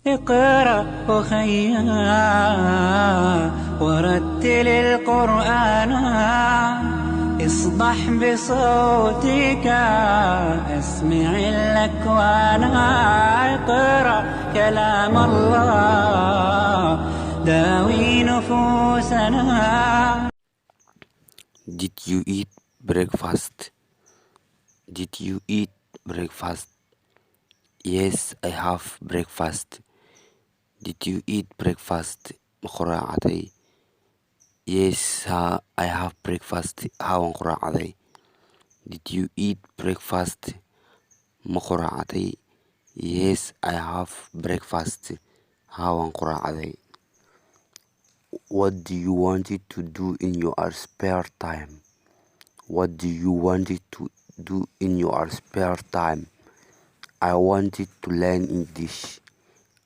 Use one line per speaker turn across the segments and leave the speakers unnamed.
اقرأ أخيا ورتل القرآن، اصدح بصوتك اسمع الأكوان. اقرأ كلام الله داوي نفوسنا.
Did you eat breakfast? Did you eat breakfast? Yes, I have breakfast. Did you eat breakfast? Ma quraacday? Yes, I have breakfast. Waan quraacday. Did you eat breakfast? Ma quraacday? Yes, I have breakfast. Waan quraacday. What do you want to do in your spare time? What do you want to do in your spare time? I wanted to learn English.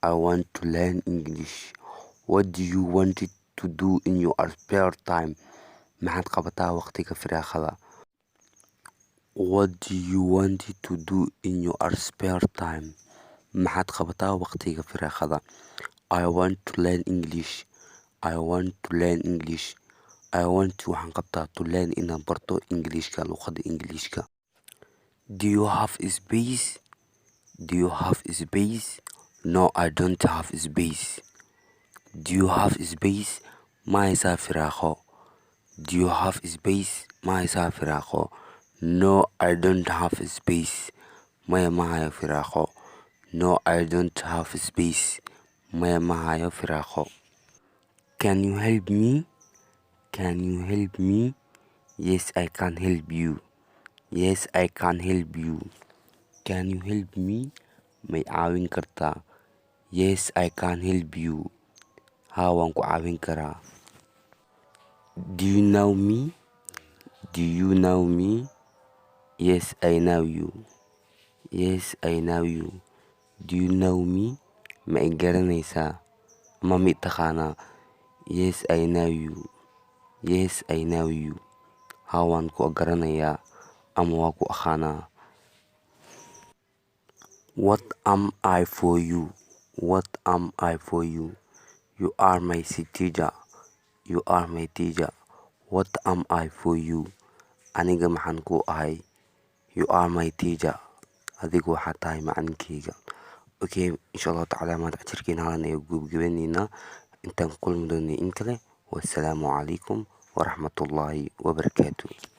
I want to learn English. What do you want to do in your spare time? Maxaad qabataa waqtiga firaaqada? What do you want to do in your spare time? Maxaad qabataa waqtiga firaaqada? I want to learn English. I want to learn English. I want waxaan qabtaa to learn inaan barto Englishka, luqada Englishka. Do you have space? Do you have space? No, I don't have space. Do you have space? Ma haysaa firaaqo? Do you have space? Ma haysaa firaaqo? No, I don't have space. Maya ma hayo firaaqo. No, I don't have space. Maya ma hayo firaaqo. Can you help me? Can you help me? Yes, I can help you. Yes, I can help you. Can you help me? May caawin kartaa? Yes, I can help you. Waan ku caawin karaa. Do you know me? Do you know me? Yes, I know you. Yes, I know you. Do you know me? Ma i garanaysaa? Ma i taqaanaa? Yes, I know you. Yes, I know you. Waan ku garanayaa ama waan ku aqaanaa. What am I for you? What am I for you? You are my teacher. You are my teacher. What am I for you? Aniga maxaan ku ahay? You are my teacher. Adigu waxaad tahay macalinkeyga. Okay, insha allahu tacaala maanta cashirkeena halan ayaan gabagabayneynaa. Intaan ku kulmi doonay in kale. Wassalaamu calaykum waraxmatullaahi wabarakaatu.